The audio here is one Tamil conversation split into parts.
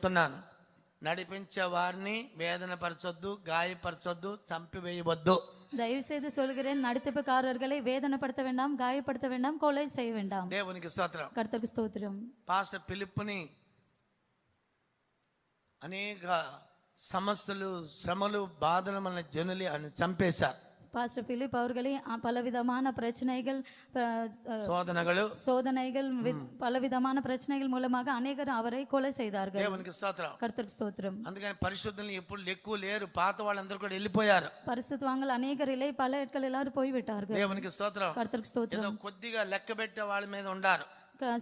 చెప్తున్నాను, నడిపించే వారిని వేదన పరచొద్దు, గాయపరచొద్దు, చంపివేయవద్దు. தயவு செய்து சொல்கிறேன், நடித்தப்புக்காரர்களை வேதனைப்படுத்த வேண்டாம், காயப்படுத்த வேண்டாம், கொலை செய்ய வேண்டாம். దేవునికి స్తోత్రం. கர்த்தருக்கு ஸ்தோத்திரம். పాస్టర్ ఫిలిప్పుని అనేక సమస్యలు, శ్రమలు, బాధలు మన జనులు అని చంపేశారు. பாஸ்டர் பிலிப் அவர்களை பலவிதமான பிரச்சனைகள், சோதனைகள், பலவிதமான பிரச்சனைகள் மூலமாக அநேகர் அவரை கொலை செய்தார்கள். దేవునికి స్తోత్రం. கர்த்தருக்கு ஸ்தோத்திரம். అందుకని పరిశుద్ధులు ఎప్పుడు ఎక్కువ లేరు, పాత వాళ్ళందరూ కూడా వెళ్ళిపోయారు. பரிசுத்தவான்கள் அநேகர் இல்லை, பல இடங்கள் எல்லாரும் போய்விட்டார்கள். దేవునికి స్తోత్రం. கர்த்தருக்கு ஸ்தோத்திரம். ఏదో కొద్దిగా లెక్క పెట్టే వాళ్ళ మీద ఉండారు.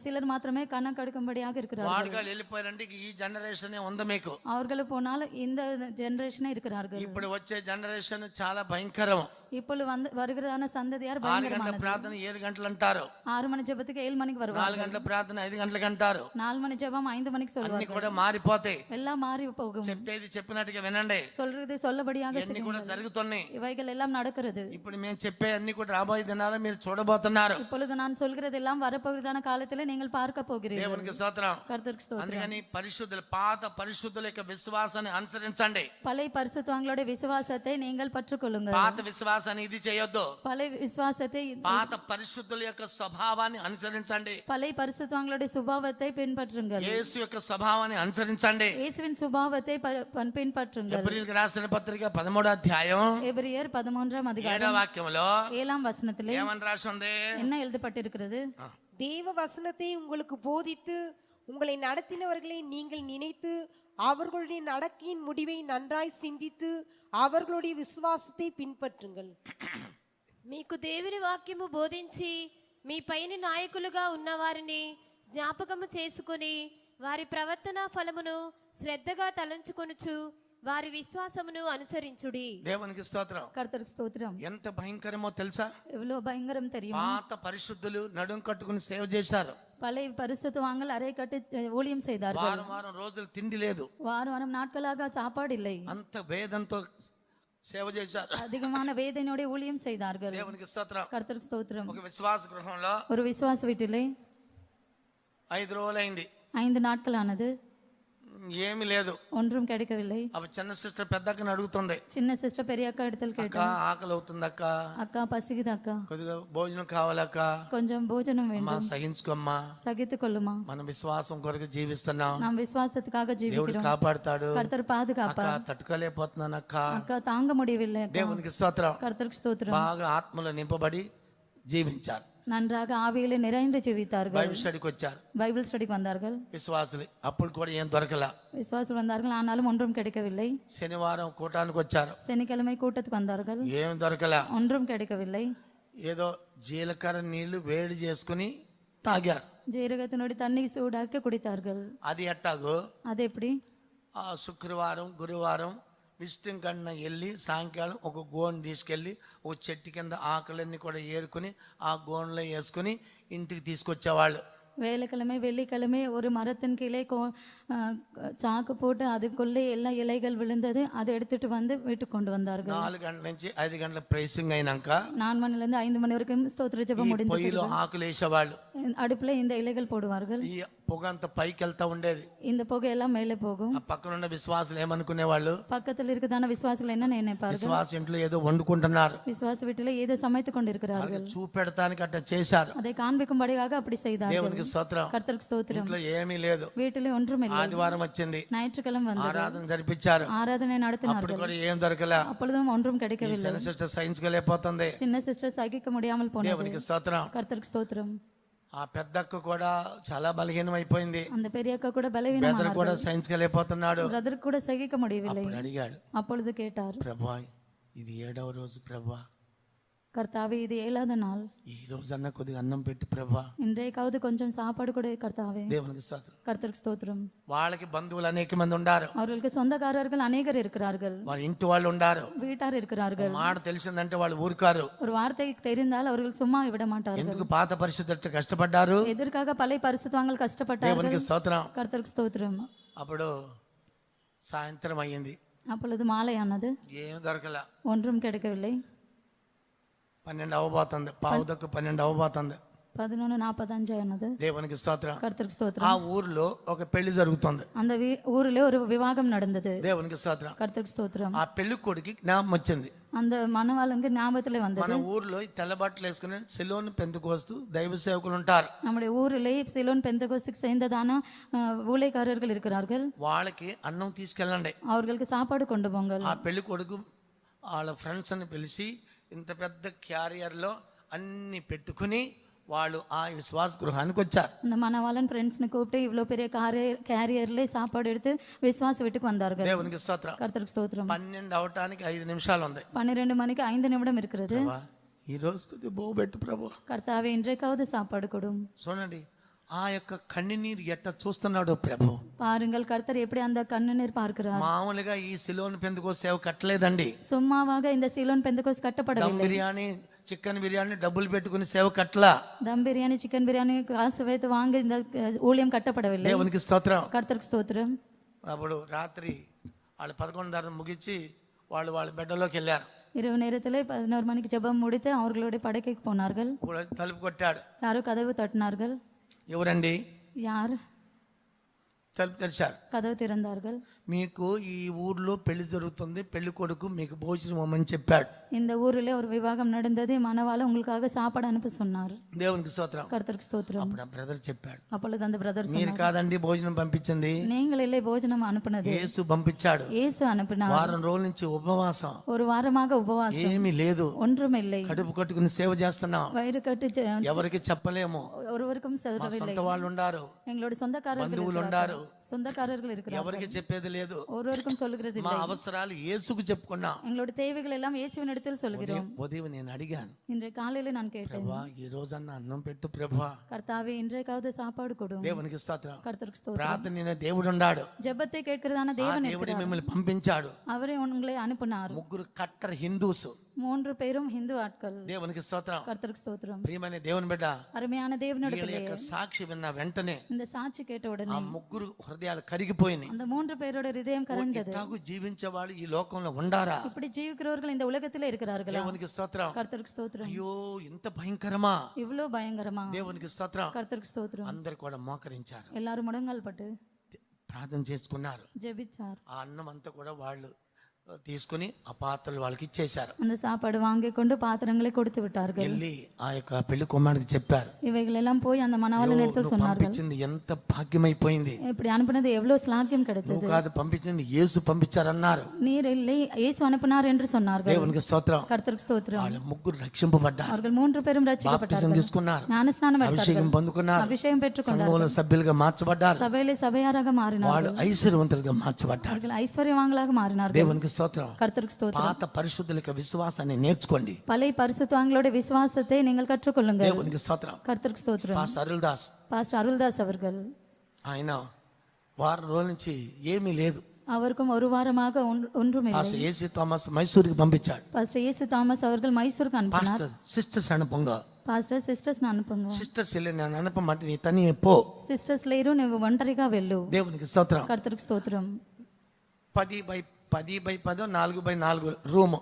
சிலர் மாத்திரமே கணக்கெடுக்கும்படியாக இருக்கிறார்கள். వాడుగా వెళ్ళిపోయారంటే ఈ జనరేషన్ ఉంది మీకు. அவர்கள் போனால் இந்த ஜெனரேஷனே இருக்கிறார்கள். ఇప్పుడు వచ్చే జనరేషన్ చాలా భయంకరం. ఇప్పుడు வருகிறதான சந்ததியார் 6 గంటల ప్రార్థన 7 గంటలు అంటారు. 6 మణి జపத்துக்கு 7 మணிக்கு வருவார்கள். 4 గంటల ప్రార్థన 5 గంటలకు అంటారు. 4 మణి జపం 5 మணிக்கு சொல்வார்கள். అన్ని కూడా మారిపోతాయి. எல்லாம் மாறி போகும். చెప్పేది చెప్పినట్టుగా వినండి. சொல்றது சொல்லபடியாக అన్ని కూడా జరుగుతున్నాయి. இவைகள் எல்லாம் நடக்கிறது. ఇప్పుడు మేము చెప్పే అన్ని కూడా రాబోయే దినాల్లో మీరు చూడబోతున్నారు. இப்பொழுது நான் சொல்கிறது எல்லாம் வரப்போகிறதான காலத்திலே நீங்கள் பார்க்க போகிறீர்கள். దేవునికి స్తోత్రం. கர்த்தருக்கு ஸ்தோத்திரம். అందుకని పరిశుద్ధుల పాత పరిశుద్ధుల యొక్క విశ్వాసాన్ని అనుసరించండి. பழைய பரிசுத்தவான்களுடைய விசுவாசத்தை நீங்கள் பற்றுக்கொள்ளுங்கள். పాత విశ్వాసాన్ని ఇది చేయొద్దు. பழைய விசுவாசத்தை, పాత పరిశుద్ధుల యొక్క స్వభావాన్ని అనుసరించండి. பழைய பரிசுத்தவான்களுடைய சுபாவத்தை பின்பற்றுங்கள். యేసు యొక్క స్వభావాన్ని అనుసరించండి. இயேசுவின் சுபாவத்தை பின்பற்றுங்கள். ఎబ్రియలకు రాసిన పత్రిక 13వ అధ్యాయం எபிரியர் 13ஆம் அதிகாரம் 7వ వాక్యంలో 7ஆம் வசனத்திலே ఏమని రాసి ఉంది? என்ன எழுதப்பட்டிருக்கிறது? தேவ வசனத்தை உங்களுக்கு போதித்து உங்களை நடத்தினவர்களை நீங்கள் நினைத்து அவர்களுடைய நடக்கையின் முடிவை நன்றாய் சிந்தித்து அவர்களுடைய விசுவாசத்தை பின்பற்றுங்கள். మీకు దేవుని వాక్యము బోధించి మీ పైన నాయకులుగా ఉన్నవారిని జ్ఞాపకము చేసుకుని వారి ప్రవర్తన ఫలమును శ్రద్ధగా తలంచుకొనుచు వారి విశ్వాసమును అనుసరించుడి. దేవునికి స్తోత్రం. கர்த்தருக்கு ஸ்தோத்திரம். ఎంత భయంకరమో తెలుసా? எவ்வளவு பயங்கரம் தெரியுமா? పాత పరిశుద్ధులు నడుం కట్టుకుని సేవ చేశారు. பழைய பரிசுத்தவான்கள் அறை கட்டி ஊழியம் செய்தார்கள். వారం వారం రోజులు తిండి లేదు, வாரம் வாரம் நாட்களாக சாப்பாடு இல்லை. అంత వేదంతో సేవ చేశారు. அதிகமான வேதனையோட ஊழியம் செய்தார்கள். దేవునికి స్తోత్రం. கர்த்தருக்கு ஸ்தோத்திரம். ఒక విశ్వాస గృహంలో ஒரு விசுவாச வீட்டிலே 5 రోజులైంది, 5 நாட்கள் ஆனது, ఏమీ లేదు, ஒன்றும் கிடைக்கவில்லை. అప్పుడు చిన్న సిస్టర్ పెద్ద అక్కని అడుగుతుంది, சின்ன సిస్టర్ பெரிய అక్క இடத்துல అక్క கேட்டா, ఆకలి అవుతుంది అక్క, அக்கா பசிக்குது அக்கா, కొద్దిగా భోజనం కావాలక్క, கொஞ்சம் போஜனம் అమ్మా வேண்டும், సహించుకోమ్మా, சகித்துக் கொள்ளுமா, మన విశ్వాసం కొరకు జీవిస్తున్నాం, நாம் విశ్వాసத்துக்காக దేవుడు ஜீவிக்கிறோம், కాపాడుతాడు, கர்த்தர் అక్క பாதுகாப்பார், తట్టుకోలేకపోతున్నాను అక్క. அக்கா தாங்க முடியவில்லை அக்கா. దేవునికి స్తోత్రం. கர்த்தருக்கு ஸ்தோத்திரம். బాగా ఆత్మలో నింపబడి జీవించారు. நன்றாக ஆவியிலே நிறைந்து ஜீவித்தார்கள். బైబిల్ స్టడీకి వచ్చారు பைபிள் ஸ்டடிக்கு வந்தார்கள். విశ్వాసులు. అప్పుడు కూడా ఏం దొరకల. விசுவாசம் வந்தார்கள், ஆனாலும் ஒன்றும் கிடைக்கவில்லை. శనివారం కూటానికి వచ్చారు, சனிக்கிழமை கூட்டத்துக்கு வந்தார்கள், ఏం దొరకల. ஒன்றும் கிடைக்கவில்லை. ఏదో జీలకర్ర నీళ్లు వేడి చేసుకుని తాగారు. ஜீரகத்தினுடைய தண்ணி சூடாக்கி குடித்தார்கள். అది ఎట్టాగో அது எப்படி? ఆ శుక్రవారం గురువారం విష్ణు కన్నా వెళ్ళి సాయంకాలం ఒక గోను తీసుకెళ్ళి ఒక చెట్టు కింద ఆకులన్నీ కూడా ఏరుకుని ఆ గోన్లో వేసుకుని ఇంటికి తీసుకొచ్చేవాళ్ళు. வேலைக்கிழமை வெள்ளிக்கிழமை ஒரு மரத்தின் கீழே சாக்கு போட்டு அதுக்குள்ளே எல்லா இலைகள் விழுந்தது, அதை எடுத்துட்டு வந்து வீட்டுக்கு கொண்டு வந்தார்கள். 4 గంటల నుంచి 5 గంటల ప్రైసింగ్ అయినాక 4 மணிலிருந்து 5 மணி வரைக்கும் ஸ்தோத்திர ஜெபம் முடிந்து పొయ్యిలో ఆకులు వేసేవాళ్ళు. அடுப்புல இந்த இலைகள் போடுவார்கள். ఈ పొగ అంతా పైకి వెళ్తా ఉండేది. இந்த புகை எல்லாம் மேலே போகும். ఆ పక్కన ఉన్న విశ్వాసులు ఏమనుకునేవాళ్ళు? பக்கத்தில் இருக்கிறதான விசுவாசிகள் என்ன நினைப்பார்கள்? విశ్వాస ఇంట్లో ఏదో వండుకుంటున్నారు, விசுவாச வீட்டில் ஏதோ சமைத்துக் கொண்டிருக்கிறார்கள். చూపెడతానికి అట్లా చేశారు. அதை காண்பிக்கும்படியாக அப்படி செய்தார்கள். దేవునికి స్తోత్రం. கர்த்தருக்கு ஸ்தோத்திரம். ఇంట్లో ఏమీ లేదు, வீட்டிலே ஒன்றும் இல்லை. ఆదివారం వచ్చింది, ஞாயிற்றுக்கிழமை வந்தது, ఆరాధన జరిపించారు. ஆராதனை అప్పుడు நடத்தினார்கள். కూడా ఏం దొరకల. அப்பொழுதும் ஒன்றும் கிடைக்கவில்லை. చిన్న సిస్టర్ సహించుకోలేకపోతుంది. சின்ன சிஸ்டர் சகிக்க முடியாமல் போனது. దేవునికి స్తోత్రం. கர்த்தருக்கு ஸ்தோத்திரம். ఆ పెద్దక్క కూడా చాలా బలహీనం అయిపోయింది. அந்த பெரிய அக்கா கூட బెదర్ பலவீனமானார்கள். కూడా సహించుకోలేకపోతున్నాడు. பிரதர் கூட சகிக்க முடியவில்லை. అప్పుడు అడిగాడు, அப்பொழுது கேட்டார், ప్రభా ఇది 7వ రోజు ప్రభా, கர்த்தாவே இது 7வது நாள், ఈ రోజన్నా కొద్దిగా అన్నం పెట్టి ప్రభా. இன்றைக்காவது கொஞ்சம் சாப்பாடு கொடு கர்த்தாவே. దేవునికి స్తోత్రం. கர்த்தருக்கு ஸ்தோத்திரம். వాళ్ళకి బంధువులు అనేక మంది ఉండారు, அவர்களுக்கு சொந்தக்காரர்கள் அநேகர் இருக்கிறார்கள், వాళ్ళ ఇంటి వాళ్ళు ఉండారు. வீட்டார் இருக்கிறார்கள். మాట తెలిసిందంటే వాళ్ళు ఊరుకారు. ஒரு வார்த்தை தெரிந்தால் அவர்கள் சும்மா விட மாட்டார்கள். ఎందుకు పాత పరిస్థితులు కష్టపడ్డారు. எதற்காக பழைய பரிசுத்தவான்கள் கஷ்டப்பட்டார்கள்? దేవునికి స్తోత్రం. கர்த்தருக்கு ஸ்தோத்திரம். అప్పుడు సాయంత్రం అయ్యింది, அப்பொழுது மாலையானது, ఏం దొరకల. ஒன்றும் கிடைக்கவில்லை. 12 అవ్వబోతుంది, పావుదక్కు 12 అవ్వబోతుంది. 11:45 అన్నది. దేవునికి స్తోత్రం. கர்த்தருக்கு ఆ ஸ்தோத்திரம். ఊర్లో ఒక పెళ్లి జరుగుతుంది. அந்த ஊரிலே ஒரு விவாகம் நடந்தது. దేవునికి స్తోత్రం. கர்த்தருக்கு ஸ்தோத்திரம். ఆ పెళ్లి కొడుకు జ్ఞాపకం వచ్చింది. அந்த மணவாளனுக்கு ஞாபகத்திலே మన வந்தது. ఊర్లో ఈ తెల్ల బట్టలు వేసుకుని సిలోన్ పెంతుకోస్తూ దైవ సేవకులు ఉంటారు. நம்முடைய ஊரிலே சிலோன் பெந்தகோஸ்துக்கு சேர்ந்ததான ஊழியக்காரர்கள் இருக்கிறார்கள். వాళ్ళకి అన్నం తీసుకెళ్ళండి. அவர்களுக்கு சாப்பாடு கொண்டு போங்கள். ఆ పెళ్లి కొడుకు వాళ్ళ ఫ్రెండ్స్ అని పిలిచి ఇంత పెద్ద క్యారియర్లో అన్ని పెట్టుకుని వాళ్ళు ఆ విశ్వాస గృహానికి వచ్చారు. இந்த மணவாளன் ஃப்ரெண்ட்ஸ்னு கூப்பிட்டு இவ்வளோ பெரிய கேரியர்ல சாப்பாடு எடுத்து விசுவாச வீட்டுக்கு வந்தார்கள். దేవునికి స్తోత్రం. கர்த்தருக்கு ஸ்தோத்திரம். 12 అవటానికి 5 నిమిషాలు ఉంది. 12 மணிக்கு 5 நிமிடம் இருக்கிறது. ప్రభా, ఈ రోజు కొద్ది బోబెట్టు ప్రభు. கர்த்தாவே இன்றைக்காவது சாப்பாடு கொடும். చూడండి ఆ యొక్క కన్నీరు ఎట్ట చూస్తున్నాడు ప్రభు. பாருங்கள் கர்த்தர் எப்படி அந்த கண்ணீர் பார்க்கிறார். మామూలుగా ఈ సిలోన్ పెందుకో సేవ కట్టలేదండి. சும்மாவாக இந்த சிலோன் பெந்தகோஸ் దమ్ கட்டப்படவில்லை. బిర్యానీ చికెన్ బిర్యానీ డబ్బులు పెట్టుకుని సేవ కట్టలా. தம் பிரியாணி சிக்கன் பிரியாணி காசு வைத்து வாங்க இந்த ஊழியம் கட்டப்படவில்லை. దేవునికి స్తోత్రం. கர்த்தருக்கு ஸ்தோத்திரம். అప్పుడు రాత్రి వాళ్ళు 11 ముగించి వాళ్ళు వాళ్ళ బెడ్డలోకి వెళ్ళారు. இரவு நேரத்தில் 11 மணிக்கு ஜெபம் முடித்து அவர்களுடைய படுக்கைக்கு போனார்கள். కూడా తలుపు కొట్టాడు. யாரோ கதவு தட்டினார்கள். ఎవరండి? யார்? తలుపు తెరిచారు. கதவு திறந்தார்கள். మీకు ఈ ఊర్లో పెళ్లి జరుగుతుంది, పెళ్లి కొడుకు మీకు భోజనం ఇవ్వమని చెప్పాడు. இந்த ஊரிலே ஒரு விவாகம் நடந்தது. மணவாளன் உங்களுக்காக சாப்பாடு அனுப்ப சொன்னார். దేవునికి స్తోత్రం. கர்த்தருக்கு ஸ்தோத்திரம். అప్పుడు ఆ బ్రదర్ చెప్పాడు, அப்பொழுது அந்த பிரதர் మీరు சொன்னார், కాదండి భోజనం పంపించింది, நீங்கள் இல்லை போஜனம் அனுப்பினது, యేసు పంపించాడు. இயேசு அனுப்பினார். వారం రోజుల నుంచి ఉపవాసం, ஒரு வாரமாக உபவாசம், ఏమీ లేదు, ஒன்றும் இல்லை, కడుపు కట్టుకుని సేవ చేస్తున్నాం, வயிறு கட்டு ఎవరికి చెప్పలేము. ஒருவருக்கும் మా சொல்லவில்லை. సొంత వాళ్ళు ఉండారు, எங்களுடைய சொந்தக்காரர்கள் బంధువులు இருக்கிறார்கள். ఉండారు, சொந்தக்காரர்கள் இருக்கிறார்கள். ఎవరికి చెప్పేది లేదు. ஒருவருக்கும் சொல்லுகிறது మా இல்லை. అవసరాలు యేసుకు చెప్పుకున్నాం. எங்களுடைய தேவைகள் எல்லாம் இயேசுவின் இடத்தில் சொல்கிறோம். ఉదయం నేను అడిగాను, இன்றைய காலையில நான் கேட்டேன், ప్రభా ఈ రోజన్నా అన్నం పెట్టు ప్రభా. கர்த்தாவே இன்றைக்காவது சாப்பாடு கொடும். దేవునికి స్తోత్రం. கர்த்தருக்கு ஸ்தோத்திரம். ప్రార్థన దేవుడు ఉన్నాడు. ஜெபத்தை கேட்கிறதான ఆ தேவன் దేవుడు இருக்கிறார். మిమ్మల్ని పంపించాడు. அவரே உங்களை அனுப்பினார். ముగ్గురు కట్టర్ హిందూస్. 3 பேரும் ஹிந்து ஆட்கள். దేవునికి స్తోత్రం. கர்த்தருக்கு ஸ்தோத்திரம். ప్రియమైన దేవుని బిడ్డ, அருமையான వీళ్ళ தேவனிடத்திலே యొక్క సాక్షి విన్న వెంటనే இந்த சாட்சி கேட்ட ఆ உடனே ముగ్గురు హృదయాలు కరిగిపోయినాయి. அந்த 3 பேரோட இதயம் கரைந்தது. ఇట్లాగూ జీవించేవాళ్ళు ఈ లోకంలో ఉండారా? இப்படி ஜீவிக்கிறவர்கள் இந்த உலகத்திலே இருக்கிறார்களா? దేవునికి స్తోత్రం. கர்த்தருக்கு ஸ்தோத்திரம். అయ్యో ఇంత భయంకరమా? இவ்வளவு பயங்கரமா? దేవునికి స్తోత్రం. கர்த்தருக்கு ஸ்தோத்திரம். అందరు కూడా మోకరించారు, எல்லாரும் முடங்கால் பட்டு ప్రార్థన చేసుకున్నారు. ஜெபிச்சார். ఆ అన్నం అంతా కూడా వాళ్ళు తీసుకుని ఆ పాత్రలు వాళ్ళకి ఇచ్చేశారు. அந்த சாப்பாடு வாங்கி கொண்டு பாத்திரங்களை கொடுத்து விட்டார்கள். వెళ్ళి ఆ యొక్క పెళ్లి కుమారుడికి చెప్పారు, இவைகள் எல்லாம் போய் அந்த மணவாளன் இடத்தில் నువ్వు சொன்னார்கள், పంపించింది ఎంత భాగ్యమైపోయింది. இப்படி அனுப்பினது எவ்வளவு ஸ்லாக்கியம் கிடைத்தது. నువ్వు కాదు పంపించింది, యేసు పంపించారన్నారు. நீர் இல்லை, இயேசு அனுப்பினார் என்று சொன்னார்கள். దేవునికి స్తోత్రం. கர்த்தருக்கு ஸ்தோத்திரம். వాళ్ళ ముగ్గురు రక్షింపబడ్డారు, அவர்கள் 3 பேரும் బాప్తిజం ரட்சிக்கப்பட்டார்கள். తీసుకున్నారు, ஞானஸ்நானம் అభిషేకం எடுத்தார்கள். పొందుకున్నారు, அபிஷேகம் பெற்றுக்கொண்டார்கள். సంఘంలో సభ్యులుగా మార్చబడ్డారు, சபையிலே சபையாராக వాళ్ళు மாறினார்கள். ఐశ్వర్యవంతులుగా మార్చబడ్డారు. அவர்கள் ஐஸ்வர்யவான்களாக மாறினார்கள். దేవునికి స్తోత్రం. கர்த்தருக்கு ஸ்தோத்திரம். పాత పరిశుద్ధుల యొక్క విశ్వాసాన్ని నేర్చుకోండి. பழைய பரிசுத்தவான்களோட விசுவாசத்தை நீங்கள் கற்றுக்கொள்ளுங்கள். దేవునికి స్తోత్రం. கர்த்தருக்கு ஸ்தோத்திரம். పాస్టర్ అరుల్ దాస్, பாஸ்டர் அருள்தாஸ் அவர்கள், ఆయన వారం రోజుల నుంచి ఏమీ లేదు. அவருக்கும் ஒரு வாரமாக ஒன்றுமில்லை. పాస్టర్ ఏసీ థామస్ మైసూరుకి పంపించాడు. பாஸ்டர் இயேசு தாமஸ் அவர்கள் மைசூருக்கு அனுப்பினார். పాస్టర్ సిస్టర్స్ అనుపంగ, పాస్టర్ సిస్టర్స్ అనుపంగా, సిస్టర్స్ వెళ్ళి నేను అనుపమంటే నీ తని పో. సిస్టర్స్ లేరు, నువ్వు ఒంటరిగా వెళ్ళు. దేవునికి స్తోత్రం. కర్తరికి స్తోత్రం. 10x10 4x4 room,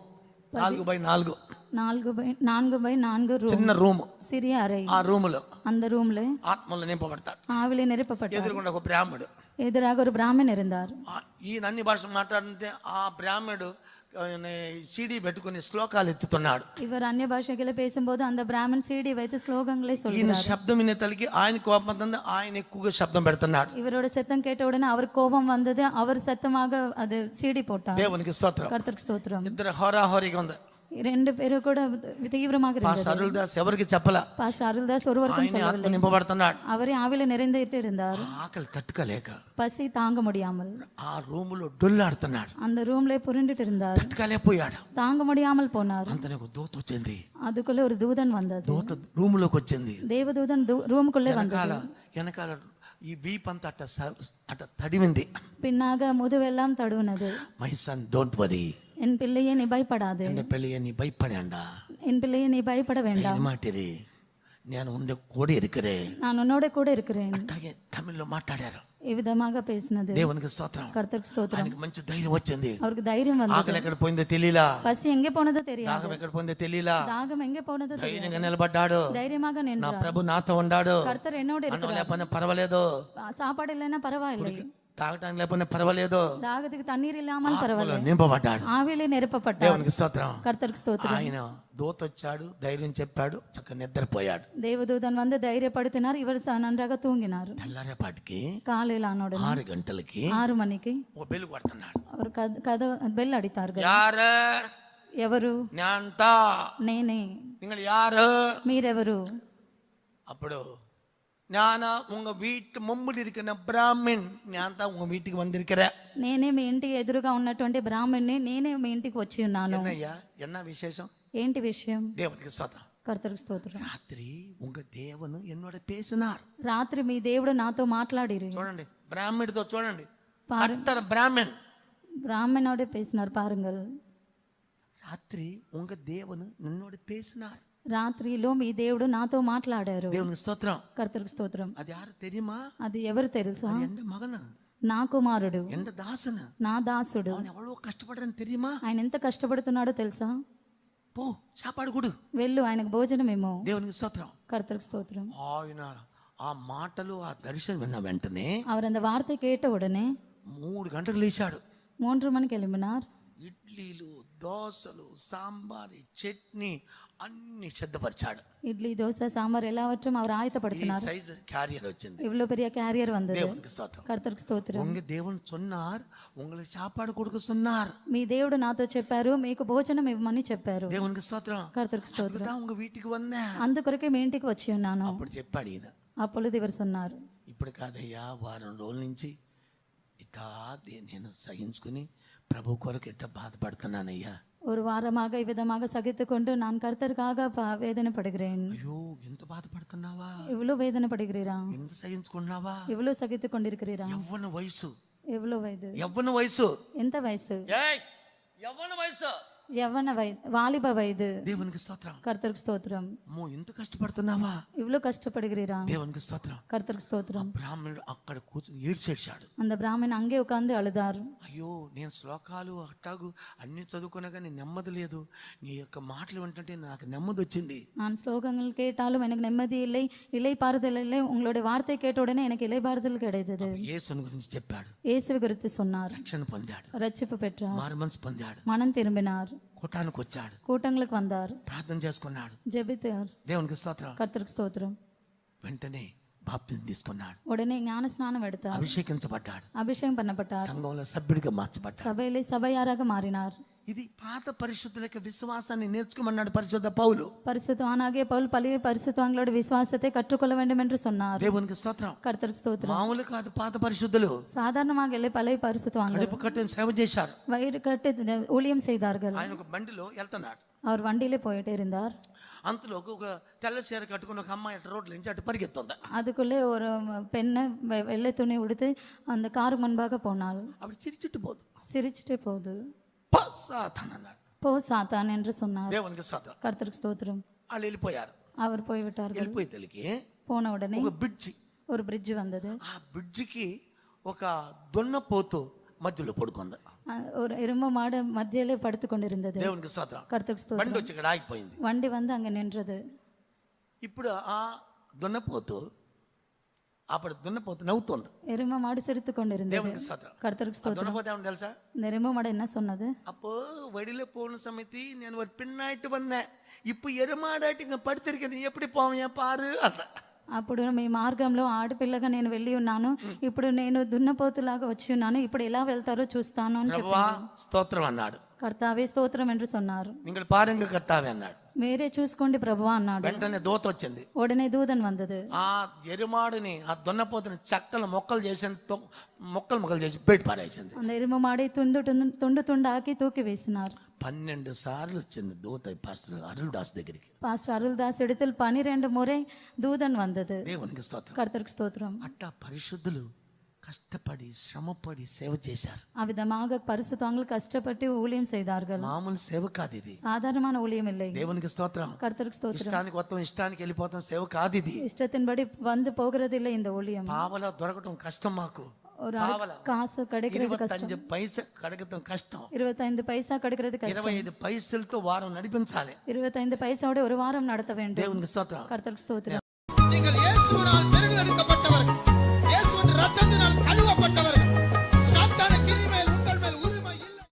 4x4 4x4 room, చిన్న రూమ్. సిరియ అறை. ఆ రూములో அந்த ரூம்ல ఆత్మలో నింపబడతాడు. ஆவிலே நிரப்பப்பட்டார். ఎదురుకుండా ఒక బ్రాహ్మడు, எதிராக ஒரு பிராமணன் இருந்தார். ఈయన అన్ని భాషలు మాట్లాడుతుంటే ఆ బ్రాహ్మడు సీడీ పెట్టుకుని శ్లోకాలు ఎత్తుతున్నాడు. இவர் அந்நிய பாஷைகளை பேசும்போது அந்த பிராமன் சீடி வைத்து ஸ்லோகங்களை ఈయన சொல்கிறார். శబ్దం వినే తలకి ఆయన కోపం వస్తుంది, ఆయన ఎక్కువగా శబ్దం పెడుతున్నాడు. இவரோட சத்தம் கேட்ட உடனே அவர் கோபம் வந்தது, அவர் சத்தமாக அது சீடி போட்டார். దేవునికి స్తోత్రం. கர்த்தருக்கு ஸ்தோத்திரம். ఇద్దరు హోరాహోరీగా ఉంది. 2 பேரும் கூட தீவிரமாக இருந்தது. పాస్టర్ అరుల్ దాస్ ఎవరికి చెప్పలా, பாஸ்டர் அருள்தாஸ் ஒருவருக்கும் ఆయన ఆత్మ சொல்லவில்லை. నింపబడుతున్నాడు. அவரே ஆவில நிறைந்துட்டு இருந்தார். ఆకలి తట్టుకోలేక பசி தாங்க முடியாமல் ఆ రూములో డొల్లాడుతున్నాడు, அந்த రూమ్ல புரண்டுட்டு இருந்தார். తట్టుకోలేకపోయాడు. தாங்க முடியாமல் போனார். అంతనే ఒక దూత వచ్చింది, அதுக்குள்ள ஒரு தூதன் வந்தது. దూత రూములోకి వచ్చింది. தேவதூதன் ரூமுக்குள்ளே வந்தது. వెనకాల ఈ వీపంతా అట్ట తడివింది. பின்னாக முதுவெல்லாம் தடுவினது. మై సన్ డోంట్ వరీ, என் பிள்ளையே நீ பயப்படாதே, ఎన్న పెళ్ళి నీ భయపడాండా, என் பிள்ளையே நீ பயப்பட வேண்டாம், మాటిరి నేను ఉండే కూడా இருக்கிறேன், நான் உன்னோட கூட இருக்கிறேன். అట్లాగే తమిళ్లో మాట్లాడారు. ఈ విధமாக పేసినది. దేవునికి స్తోత్రం. కర్తருக்கு స్తోత్రం. ఆయనకి మంచి ధైర్యం వచ్చింది. அவருக்கு தைரியம் வந்தது. ఆకలి ఎక్కడ పోయిందో తెలియలా, பசி எங்கே போனதோ தெரியாது, దాహం ఎక్కడ పోయిందో తెలియలా, தாகம் எங்கே போனதோ தெரியாது. ధైర్యంగా నిలబడ్డాడు. தைரியமாக నా நின்றார். ప్రభు నాతో ఉన్నాడు, கர்த்தர் என்னோட అన్నం இருக்கிறார். లేకపోయినా పర్వాలేదు, சாப்பாடு இல்லைன்னா பரவாயில்லை, తాగటానికి లేకపోయినా పర్వాలేదు, தாகத்துக்கு தண்ணீர் இல்லாமல் ఆత్మలో பரவாயில்லை, నింపబడ్డాడు. ஆவியிலே நிரப்பப்பட்டார். దేవునికి స్తోత్రం. கர்த்தருக்கு స్తోత్రం. ఆయన దూత వచ్చాడు, ధైర్యం చెప్పాడు, చక్కగా నిద్రపోయాడు. தேவதூதன் வந்து தைரியப்படுத்தினார். இவர் நன்றாக தூங்கினார். తెల్లారేపాటికి காலையில் ஆனோட 6 గంటలకి 6 மணிக்கு ఓ బెల్ కొడుతున్నాడు. அவர் கதவு பெல் அடித்தார்கள். యారు ఎవరు? జ్ఞాంత, నేనే. നിങ്ങൾ యారు? మీరెవరు? అప్పుడు ஞான உங்க வீட்டு மும்படி இருக்கிற பிராமின் ஞான் தான் உங்க வீட்டுக்கு வந்திருக்கிற. నేనే మీ ఇంటికి ఎదురుగా ఉన్నటువంటి బ్రాహ్మణ్ణి, నేనే మీ ఇంటికి వచ్చి ఉన్నాను. என்னய்யா என்ன விசேஷம்? ఏంటి విషయం? தேவனுக்கு స్తోత్రం. కర్తருக்கு స్తోత్రం. రాత్రి உங்க தேவனு என்னோட பேசினார். రాత్రి మీ దేవుడు నాతో మాట్లాడిరు. చూడండి, బ్రాహ్మణుడితో చూడండి, பாரு. కట్టర్ బ్రాహ్మణ్. బ్రాహ్మణోడే பேசினார் பாருங்கள். రాత్రి உங்க தேவனு என்னோட பேசினார். రాత్రిలో మీ దేవుడు నాతో మాట్లాడారు. దేవునికి స్తోత్రం. కర్తருக்கு స్తోత్రం. అది యారు தெரியுமா? అది ఎవరు తెలుసా? అది ఎండ మగను, నా కుమారుడు, ఎండ దాసను. నా దాసుడు. அவன் எவ்வளவு கஷ்டப்படுறன்னு தெரியுமா? ఆయన ఎంత కష్టపడుతున్నాడో తెలుసా? పో సాపాడు కొడు, వెళ్ళు, ఆయనకు భోజనం ఏమో. దేవునికి స్తోత్రం. கர்த்தருக்கு స్తోత్రం. ఆయన ఆ మాటలు ఆ దర్శనం విన్న వెంటనే அவர் அந்த வார்த்தை கேட்ட உடனே 3 గంటలకు లేచాడు. 3 மணிக்கு எழும்பினார். ఇడ్లీలు, దోసలు, సాంబార్, చట్నీ అన్ని సిద్ధపరిచాడు. இட்லி, தோசை, சாம்பார் எல்லாவற்றும் அவர் ఈ ஆயத்தப்படுத்தினார். సైజ్ క్యారియర్ వచ్చింది. இவ்வளவு பெரிய கேரியர் வந்தது. దేవునికి స్తోత్రం. கர்த்தருக்கு స్తోత్రం. உங்க தேவன் சொன்னார், உங்களுக்கு சாப்பாடு கொடுக்க சொன்னார். మీ దేవుడు నాతో చెప్పారు, మీకు భోజనం ఇవ్వమని చెప్పారు. దేవునికి స్తోత్రం. కర్తருக்கு స్తోత్రం. அதுதான் உங்க வீட்டுக்கு வந்தேன். అందుకొరకే మీ ఇంటికి వచ్చి ఉన్నాను. అప్పుడు చెప్పాడు ఈయన. అప్పుడు ఇవరు சொன்னாరు, ఇప్పుడు కాదయ్యా, వారం రోజుల నుంచి ఇట్టా నేను సహించుకుని ప్రభు కొరకు ఇట్ట బాధపడుతున్నానయ్యా. ஒரு వారமாக இவ்விதமாக சகித்துக் கொண்டு நான் கர்த்தருக்காக வேதனைப்படுகிறேன். అయ్యో ఎంత బాధపడుతున్నావా, எவ்வளவு வேதனைப்படுகிறீரா, ఎంత సహించుకున్నావా? எவ்வளவு சகித்துக் கொண்டிருக்கிறீரா? యవ్వన వయసు, எவ்வளவு வயது? యవ్వన వయసు, ఎంత వయసు? ఏయ్ యవ్వన వయసు, యవ్వన వయసు, వాలిబ వయது. దేవునికి స్తోత్రం. கர்த்தருக்கு స్తోత్రం. అమ్మో ఎంత కష్టపడుతున్నావా? இவ்வளவு கஷ்டப்படுகிறீரா? దేవునికి స్తోత్రం. கர்த்தருக்கு స్తోత్రం. బ్రాహ్మణుడు అక్కడ కూర్చుని ఏడ్చేశాడు. அந்த பிராமணன் அங்கே உட்கார்ந்து அழுதார். అయ్యో నేను శ్లోకాలు అట్టాగు అన్ని చదువుకున్నా కానీ నెమ్మది లేదు, నీ యొక్క మాటలు వింటుంటే నాకు నెమ్మది వచ్చింది. நான் ஸ்லோகங்கள் கேட்டாலும் எனக்கு நிம்மதி இல்லை, இலைப்பாறுதல் இல்லை. உங்களுடைய வார்த்தை கேட்ட உடனே எனக்கு இலைப்பாறுதல் கிடைத்தது. యేసుని గురించి చెప్పాడు, இயேசுவை குறித்து சொன்னார். రక్షణ పొందాడు, ரட்சிப்பு பெற்றார், మారు మనసు పొందాడు, மனம் திரும்பினார், కూటానికి వచ్చాడు, கூட்டங்களுக்கு வந்தார், ప్రార్థన చేసుకున్నాడు. ஜெபித்தார். దేవునికి స్తోత్రం. கர்த்தருக்கு స్తోత్రం. వెంటనే బాప్తిజం తీసుకున్నాడు, உடனே ஞான ஸ்நானம் எடுத்தார், అభిషేకించబడ్డాడు, அபிஷேகம் பண்ணப்பட்டார், సంఘంలో సభ్యుడిగా మార్చబడ్డాడు. சபையிலே சபையாராக மாறினார். ఇది పాత పరిశుద్ధుల యొక్క విశ్వాసాన్ని నేర్చుకోమన్నాడు పరిశుద్ధ పౌలు. பரிசுத்தவானாகிய பவுல் பழைய பரிசுத்தவான்களோட விசுவாசத்தை கற்றுக்கொள்ள வேண்டும் என்று சொன்னார். దేవునికి స్తోత్రం. கர்த்தருக்கு స్తోత్ரம். మామూలు కాదు, పాత పరిశుద్ధులు சாதாரணமாக இல்லை, பழைய பரிசுத்தவான்கள் కడుపు కట్టుని సేవ చేశారు. வயிறு கட்டு ஊழியம் செய்தார்கள். ఆయన ఒక బండిలో వెళ్తున్నాడు. அவர் வண்டியிலே போயிட்டே இருந்தார். అంతలోకి ఒక తెల్ల చీర కట్టుకుని ఒక అమ్మాయి అటు రోడ్ల నుంచి అటు పరిగెత్తుంది. அதுக்குள்ளே ஒரு பெண்ணை வெள்ளை துணி உடுத்து அந்த காரு முன்பாக போனாள். అప్పుడు చిరిచిట్టు పోదు, சிரிச்சுட்டே போகுது. సాతాన్ అన్నాడు. போ சாத்தான் என்று சொன்னார். దేవునికి స్తోత్రం. கர்த்தருக்கு ஸ்தோத்திரம். వాళ్ళు వెళ్ళిపోయారు. அவர் போய்விட்டார்கள். వెళ్ళిపోయి తెలికి போன உடனே ఒక బ్రిడ్జి, ஒரு பிரிட்ஜ் வந்தது. ఆ బ్రిడ్జికి ఒక దున్నపోతు మధ్యలో పడుకుంది. ஒரு எருமை மாடு மத்தியிலே படுத்து கொண்டிருந்தது. దేవునికి స్తోత్రం. கர்த்தருக்கு బండి ஸ்தோத்திரம். వచ్చి ఇక్కడ ఆగిపోయింది. வண்டி வந்து அங்க நின்றது. ఇప్పుడు ఆ దున్నపోతు అప్పుడు దున్నపోతు నవ్వుతోంది. எருமை மாடு சிரித்து கொண்டிருந்தது. దేవునికి స్తోత్రం. கர்த்தருக்கு ఆ ஸ்தோத்திரம். దున్నపోతు ఏమని తెలుసా? இந்த எருமை மாடு என்ன சொன்னது? அப்போ வழியில போன சமயத்தி నేను ஒரு பின்னாயிட்டு வந்தேன், இப்போ ఎరుమాడాటి ఇక పడితిరికని ఎప్పుడు పోవయ్యా పారు అంద. అప్పుడు మీ మార్గంలో ఆడపిల్లగా నేను వెళ్ళి ఉన్నాను, ఇప్పుడు నేను దున్నపోతులాగా వచ్చి ఉన్నాను, ఇప్పుడు ఎలా వెళ్తారో చూస్తాను అని ప్రభువా చెప్పాను. స్తోత్రం అన్నాడు. కర్తావే స్తోత్రం என்று சொன்னார். நீங்கள் பாருங்க కర్తావే అన్నాడు. మీరే చూసుకోండి ప్రభువా అన్నాడు. వెంటనే దూత వచ్చింది. ఉడనే దూతన్ వందது. ఆ ఎరుమాడిని ఆ దున్నపోతుని చక్కలు మొక్కలు చేసి మొక్కలు చేసి బయట పారేసింది. அந்த எருமை மாடை துண்டு துண்டாக்கி தூக்கி வீசினார். 12 సార్లు వచ్చింది దూత పాస్టర్ అరుల్ దాస్ దగ్గరికి. பாஸ்டர் அருள்தாஸ் இடத்தில் 12 முறை தூதன் வந்தது. దేవునికి స్తోత్రం. கர்த்தருக்கு ஸ்தோத்திரம். అట్టా పరిశుద్ధులు కష్టపడి శ్రమపడి సేవ చేశారు. ఆ విధமாக பரிசுத்தவான்கள் கஷ்டப்பட்டு ஊழியம் செய்தார்கள். మామూలు సేవ కాదు ఇది. சாதாரணமான ஊழியம் இல்லை. దేవునికి స్తోత్రం. கர்த்தருக்கு ஸ்தோத்திரம். ఇష్టానికి వస్తాం, ఇష్టానికి వెళ్ళిపోతాం సేవ కాదు ఇది. இஷ்டத்தின்படி வந்து போகிறது இல்லை இந்த ஊழியம். పావలా దొరకటం కష్టం మాకు. ஒரு காசு கிடைக்கிறது கஷ்டம். 25 పైసా కడగటం కష్టం. 25 பைசா கிடைக்கிறது கஷ்டம். 25 పైసలతో వారం నడిపించాలి. 25 பைசாவோட ஒரு வாரம் நடத்த வேண்டும். దేవునికి స్తోత్రం. கர்த்தருக்கு ஸ்தோத்திரம். நீங்கள் இயேசுவினால் தெரிந்தெடுக்கப்பட்ட